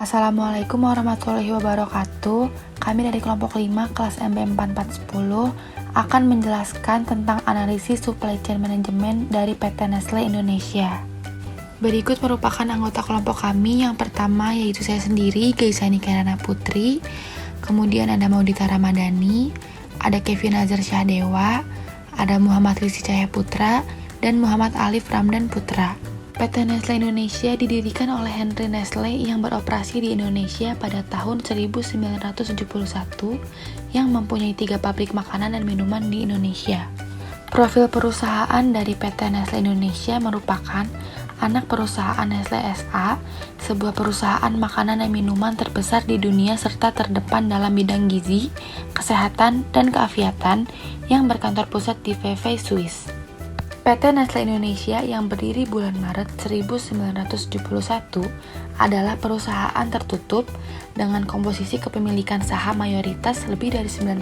Assalamualaikum warahmatullahi wabarakatuh. Kami dari kelompok 5 kelas MB4410 akan menjelaskan tentang analisis supply chain management dari PT Nestle Indonesia. Berikut merupakan anggota kelompok kami. Yang pertama yaitu saya sendiri, Gaisani Kirana Putri. Kemudian ada Maudita Ramadhani, ada Kevin Nazar Syahdewa, ada Muhammad Rizky Cahaya Putra, dan Muhammad Alif Ramdan Putra. PT Nestle Indonesia didirikan oleh Henry Nestle yang beroperasi di Indonesia pada tahun 1971 yang mempunyai 3 pabrik makanan dan minuman di Indonesia. Profil perusahaan dari PT Nestle Indonesia merupakan anak perusahaan Nestle S.A., sebuah perusahaan makanan dan minuman terbesar di dunia serta terdepan dalam bidang gizi, kesehatan, dan keafiatan yang berkantor pusat di Vevey, Swiss. PT Nestle Indonesia yang berdiri bulan Maret 1971 adalah perusahaan tertutup dengan komposisi kepemilikan saham mayoritas lebih dari 90%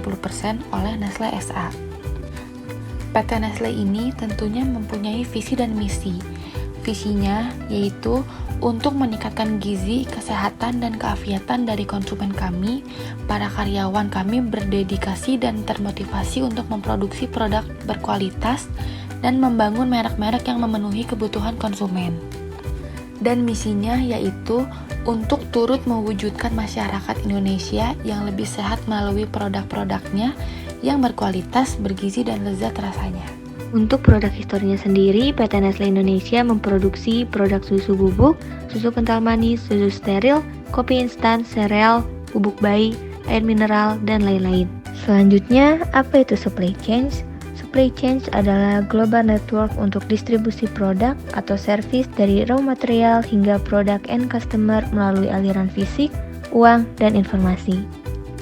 oleh Nestle S.A. PT Nestle ini tentunya mempunyai visi dan misi. Visinya yaitu untuk meningkatkan gizi, kesehatan, dan keafiatan dari konsumen kami. Para karyawan kami berdedikasi dan termotivasi untuk memproduksi produk berkualitas dan membangun merek-merek yang memenuhi kebutuhan konsumen. Dan misinya yaitu untuk turut mewujudkan masyarakat Indonesia yang lebih sehat melalui produk-produknya yang berkualitas, bergizi, dan lezat rasanya. Untuk produk historinya sendiri, PT Nestle Indonesia memproduksi produk susu bubuk, susu kental manis, susu steril, kopi instan, sereal, bubuk bayi, air mineral, dan lain-lain. Selanjutnya, apa itu supply chain? Supply chain adalah global network untuk distribusi produk atau service dari raw material hingga produk end customer melalui aliran fisik, uang, dan informasi.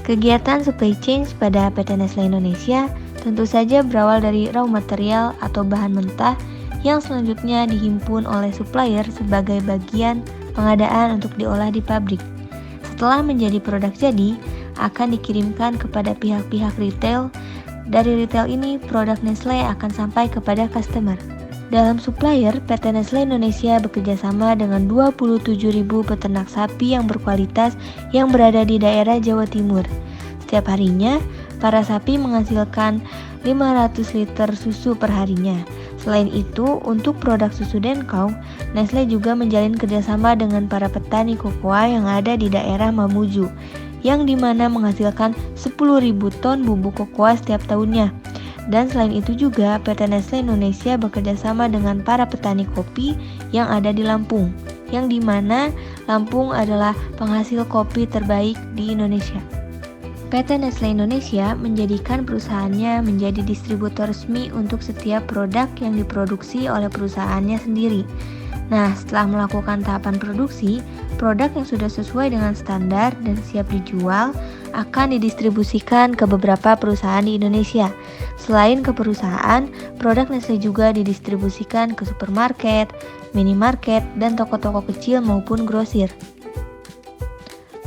Kegiatan supply chain pada PT Nestle Indonesia tentu saja berawal dari raw material atau bahan mentah yang selanjutnya dihimpun oleh supplier sebagai bagian pengadaan untuk diolah di pabrik. Setelah menjadi produk jadi, akan dikirimkan kepada pihak-pihak retail. Dari retail ini, produk Nestle akan sampai kepada customer. Dalam supplier, PT Nestle Indonesia bekerjasama dengan 27.000 peternak sapi yang berkualitas yang berada di daerah Jawa Timur. Setiap harinya, para sapi menghasilkan 500 liter susu per harinya. Selain itu, untuk produk susu Denkau, Nestle juga menjalin kerjasama dengan para petani kokoa yang ada di daerah Mamuju, yang dimana menghasilkan 10.000 ton bubuk kokoa setiap tahunnya. Dan selain itu juga PT Nestle Indonesia bekerjasama dengan para petani kopi yang ada di Lampung, yang dimana Lampung adalah penghasil kopi terbaik di Indonesia. PT Nestle Indonesia menjadikan perusahaannya menjadi distributor resmi untuk setiap produk yang diproduksi oleh perusahaannya sendiri. Nah, setelah melakukan tahapan produksi, produk yang sudah sesuai dengan standar dan siap dijual akan didistribusikan ke beberapa perusahaan di Indonesia. Selain ke perusahaan, produk Nestle juga didistribusikan ke supermarket, minimarket, dan toko-toko kecil maupun grosir.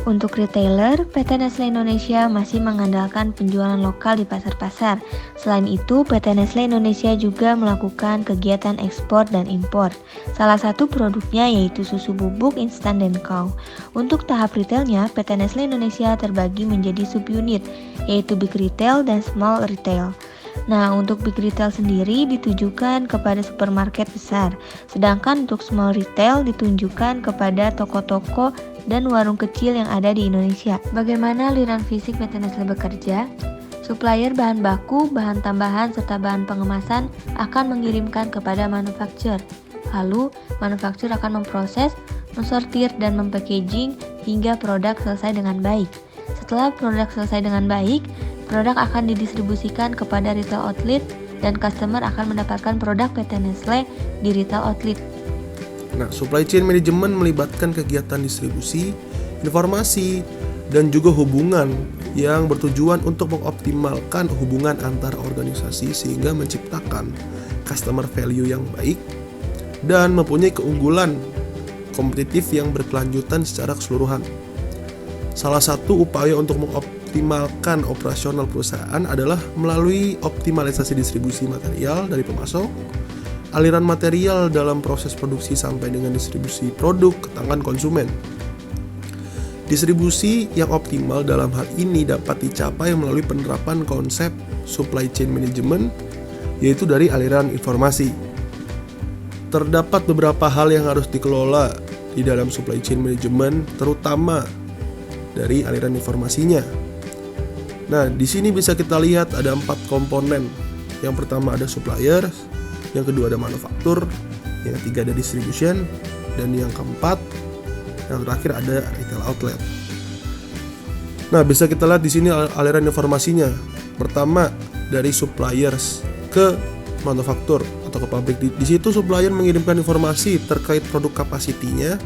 Untuk retailer, PT Nestle Indonesia masih mengandalkan penjualan lokal di pasar-pasar. Selain itu, PT Nestle Indonesia juga melakukan kegiatan ekspor dan impor. Salah satu produknya yaitu susu bubuk instan Denkau. Untuk tahap retailnya, PT Nestle Indonesia terbagi menjadi subunit, yaitu Big Retail dan Small Retail. Nah, untuk Big Retail sendiri ditujukan kepada supermarket besar, sedangkan untuk Small Retail ditunjukkan kepada toko-toko dan warung kecil yang ada di Indonesia. Bagaimana aliran fisik PT Nestle bekerja? Supplier bahan baku, bahan tambahan, serta bahan pengemasan akan mengirimkan kepada manufaktur. Lalu, manufaktur akan memproses, mensortir, dan mempackaging hingga produk selesai dengan baik. Setelah produk selesai dengan baik, produk akan didistribusikan kepada retail outlet dan customer akan mendapatkan produk PT Nestle di retail outlet. Nah, supply chain management melibatkan kegiatan distribusi, informasi, dan juga hubungan yang bertujuan untuk mengoptimalkan hubungan antar organisasi sehingga menciptakan customer value yang baik dan mempunyai keunggulan kompetitif yang berkelanjutan secara keseluruhan. Salah satu upaya untuk mengoptimalkan operasional perusahaan adalah melalui optimalisasi distribusi material dari pemasok, aliran material dalam proses produksi sampai dengan distribusi produk ke tangan konsumen. Distribusi yang optimal dalam hal ini dapat dicapai melalui penerapan konsep supply chain management, yaitu dari aliran informasi. Terdapat beberapa hal yang harus dikelola di dalam supply chain management, terutama dari aliran informasinya. Nah, di sini bisa kita lihat ada 4 komponen. Yang pertama ada supplier, yang kedua ada manufaktur, yang ketiga ada distribution, dan yang keempat, yang terakhir ada retail outlet. Nah, bisa kita lihat di sini aliran informasinya. Pertama dari suppliers ke manufaktur atau ke pabrik. Di situ supplier mengirimkan informasi terkait produk kapasitinya.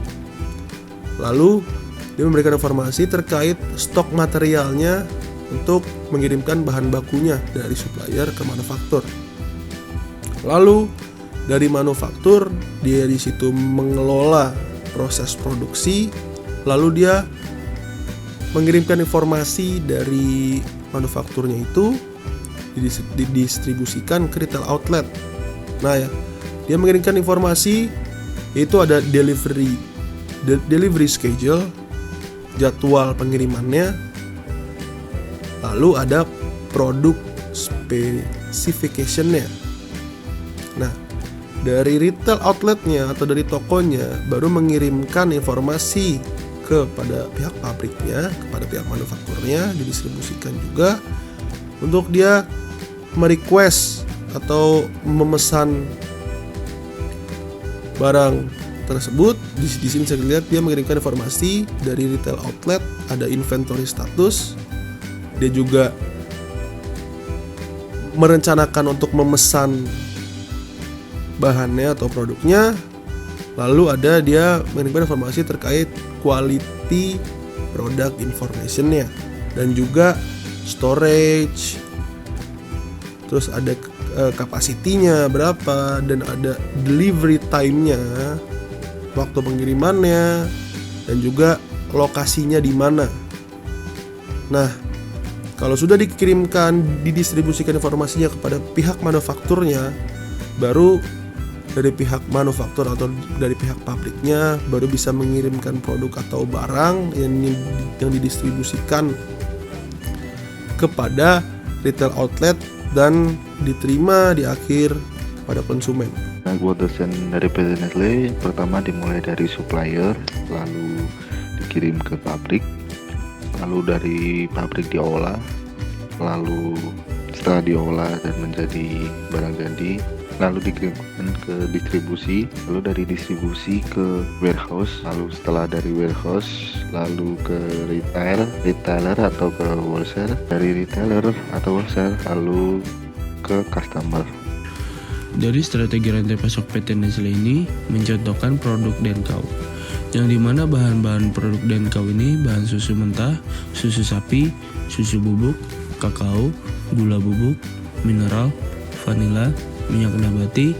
Lalu dia memberikan informasi terkait stok materialnya untuk mengirimkan bahan bakunya dari supplier ke manufaktur. Lalu dari manufaktur dia di situ mengelola proses produksi, lalu dia mengirimkan informasi dari manufakturnya itu didistribusikan ke retail outlet. Nah ya, dia mengirimkan informasi, yaitu ada delivery schedule, jadwal pengirimannya, lalu ada produk specification-nya. Nah, dari retail outletnya atau dari tokonya baru mengirimkan informasi kepada pihak pabriknya, kepada pihak manufakturnya, didistribusikan juga untuk dia merequest atau memesan barang tersebut. Di sini saya lihat dia mengirimkan informasi dari retail outlet, ada inventory status. Dia juga merencanakan untuk memesan bahannya atau produknya. Lalu ada dia mengirimkan informasi terkait quality product information-nya dan juga storage. Terus ada kapasitinya berapa dan ada delivery time-nya, waktu pengirimannya, dan juga lokasinya di mana. Nah, kalau sudah dikirimkan, didistribusikan informasinya kepada pihak manufakturnya, baru dari pihak manufaktur atau dari pihak pabriknya baru bisa mengirimkan produk atau barang yang didistribusikan kepada retail outlet dan diterima di akhir kepada konsumen. Nah, buat desain dari PT Nestle pertama dimulai dari supplier, lalu dikirim ke pabrik, lalu dari pabrik diolah, lalu setelah diolah dan menjadi barang jadi, lalu dikirimkan ke distribusi, lalu dari distribusi ke warehouse, lalu setelah dari warehouse lalu ke retailer atau ke wholesale, dari retailer atau wholesale lalu ke customer. Dari strategi rantai pasok PT Nestle ini mencontohkan produk Denkau, yang dimana bahan-bahan produk Denkau ini bahan susu mentah, susu sapi, susu bubuk, kakao, gula bubuk, mineral, vanila, minyak nabati,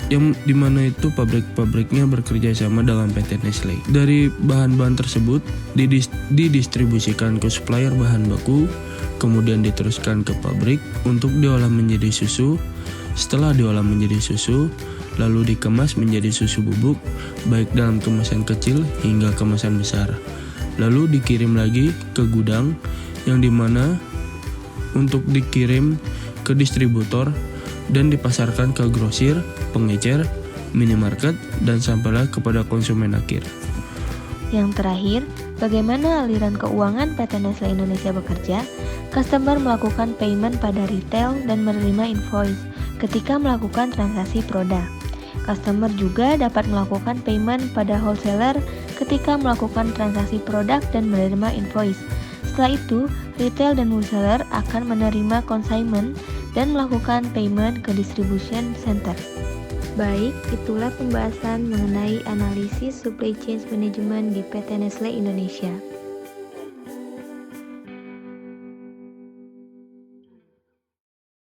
yang dimana itu pabrik-pabriknya bekerja sama dengan PT Nestle. Dari bahan-bahan tersebut didistribusikan ke supplier bahan baku, kemudian diteruskan ke pabrik untuk diolah menjadi susu. Setelah diolah menjadi susu, lalu dikemas menjadi susu bubuk, baik dalam kemasan kecil hingga kemasan besar. Lalu dikirim lagi ke gudang, yang dimana untuk dikirim ke distributor dan dipasarkan ke grosir, pengecer, minimarket, dan sampailah kepada konsumen akhir. Yang terakhir, bagaimana aliran keuangan PT Nestle Indonesia bekerja? Customer melakukan payment pada retail dan menerima invoice ketika melakukan transaksi produk. Customer juga dapat melakukan payment pada wholesaler ketika melakukan transaksi produk dan menerima invoice. Setelah itu, retail dan wholesaler akan menerima consignment dan melakukan payment ke distribution center. Baik, itulah pembahasan mengenai analisis supply chain management di PT Nestle Indonesia.